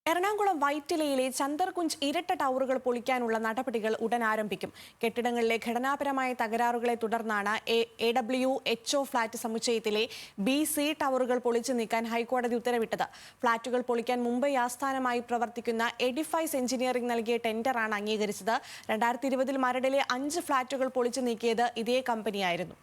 എറണാകുളം വൈറ്റിലയിലെ ചന്ദർകുഞ്ച് ഇരട്ട ടവറുകൾ പൊളിക്കാനുള്ള നടപടികൾ ഉടൻ ആരംഭിക്കും. കെട്ടിടങ്ങളിലെ ഘടനാപരമായ തകരാറുകളെ തുടർന്നാണ് AWHO ഫ്ളാറ്റ് സമുച്ചയത്തിലെ BC ടവറുകൾ പൊളിച്ചു നീക്കാൻ ഹൈക്കോടതി ഉത്തരവിട്ടത്. ഫ്ളാറ്റുകൾ പൊളിക്കാൻ മുംബൈ ആസ്ഥാനമായി പ്രവർത്തിക്കുന്ന എഡിഫൈസ് എഞ്ചിനീയറിംഗ് നൽകിയ ടെൻഡറാണ് അംഗീകരിച്ചത്. 2020 മരടിലെ 5 ഫ്ളാറ്റുകൾ പൊളിച്ചു നീക്കിയത് ഇതേ കമ്പനിയായിരുന്നു.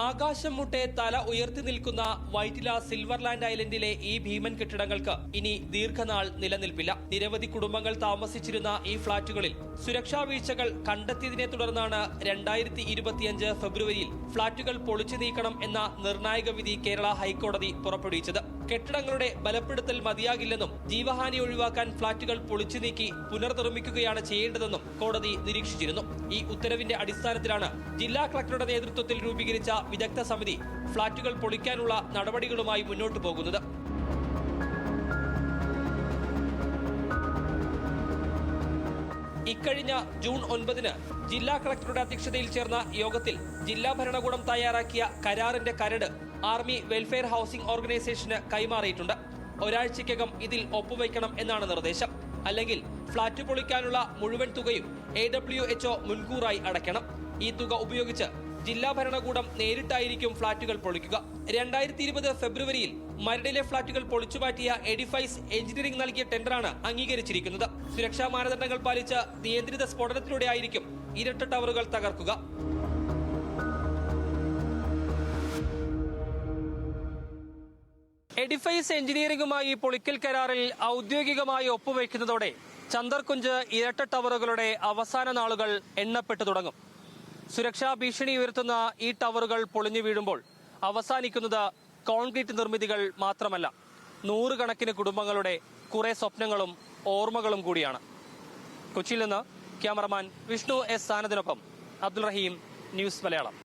ആകാശം മുട്ടെ തല ഉയർത്തി നിൽക്കുന്ന വൈറ്റില സിൽവർലാൻഡ് ഐലൻഡിലെ ഈ ഭീമൻ കെട്ടിടങ്ങൾക്ക് ഇനി ദീർഘനാൾ നിലനിൽപ്പില്ല. നിരവധി കുടുംബങ്ങൾ താമസിച്ചിരുന്ന ഈ ഫ്ളാറ്റുകളിൽ സുരക്ഷാ വീഴ്ചകൾ കണ്ടെത്തിയതിനെ തുടർന്നാണ് 2025 ഫെബ്രുവരിയിൽ ഫ്ളാറ്റുകൾ പൊളിച്ചു നീക്കണം എന്ന നിർണായക വിധി കേരള ഹൈക്കോടതി പുറപ്പെടുവിച്ചത്. കെട്ടിടങ്ങളുടെ ബലപ്പെടുത്തൽ മതിയാകില്ലെന്നും ജീവഹാനി ഒഴിവാക്കാൻ ഫ്ളാറ്റുകൾ പൊളിച്ചു നീക്കി പുനർനിർമ്മിക്കുകയാണ് ചെയ്യേണ്ടതെന്നും കോടതി നിരീക്ഷിച്ചിരുന്നു. ഈ ഉത്തരവിന്റെ അടിസ്ഥാനത്തിലാണ് ജില്ലാ കളക്ടറുടെ നേതൃത്വത്തിൽ രൂപീകരിച്ച വിദഗ്ധ സമിതി ഫ്ളാറ്റുകൾ പൊളിക്കാനുള്ള നടപടികളുമായി മുന്നോട്ടു പോകുന്നത്. ഇക്കഴിഞ്ഞ ജൂൺ 9 ജില്ലാ കളക്ടറുടെ അധ്യക്ഷതയിൽ ചേർന്ന യോഗത്തിൽ ജില്ലാ ഭരണകൂടം തയ്യാറാക്കിയ കരാറിന്റെ കരട് ആർമി വെൽഫെയർ ഹൌസിംഗ് ഓർഗനൈസേഷന് കൈമാറിയിട്ടുണ്ട്. ഒരാഴ്ചയ്ക്കകം ഇതിൽ ഒപ്പുവയ്ക്കണം എന്നാണ് നിർദ്ദേശം. അല്ലെങ്കിൽ ഫ്ളാറ്റ് പൊളിക്കാനുള്ള മുഴുവൻ തുകയും AWHO മുൻകൂറായി അടയ്ക്കണം. ഈ തുക ഉപയോഗിച്ച് ജില്ലാ ഭരണകൂടം നേരിട്ടായിരിക്കും ഫ്ളാറ്റുകൾ പൊളിക്കുക. 2020 ഫെബ്രുവരിയിൽ മരടിലെ ഫ്ളാറ്റുകൾ പൊളിച്ചുമാറ്റിയ എഡിഫൈസ് എഞ്ചിനീയറിംഗ് നൽകിയ ടെൻഡറാണ് അംഗീകരിച്ചിരിക്കുന്നത്. സുരക്ഷാ മാനദണ്ഡങ്ങൾ പാലിച്ച് നിയന്ത്രിത സ്ഫോടനത്തിലൂടെ ആയിരിക്കും ഇരട്ട ടവറുകൾ തകർക്കുക. എഡിഫൈസ് എഞ്ചിനീയറിംഗുമായി പൊളിക്കൽ കരാറിൽ ഔദ്യോഗികമായി ഒപ്പുവയ്ക്കുന്നതോടെ ചന്ദർകുഞ്ച് ഇരട്ട ടവറുകളുടെ അവസാന നാളുകൾ എണ്ണപ്പെട്ടു തുടങ്ങും. സുരക്ഷാ ഭീഷണി ഉയർത്തുന്ന ഈ ടവറുകൾ പൊളിഞ്ഞു വീഴുമ്പോൾ അവസാനിക്കുന്നത് കോൺക്രീറ്റ് നിർമ്മിതികൾ മാത്രമല്ല, നൂറുകണക്കിന് കുടുംബങ്ങളുടെ കുറെ സ്വപ്നങ്ങളും ഓർമ്മകളും കൂടിയാണ്. കൊച്ചിയിൽ നിന്ന് ക്യാമറമാൻ വിഷ്ണു S. സാനദിനൊപ്പം അബ്ദുൾ റഹീം, ന്യൂസ് മലയാളം.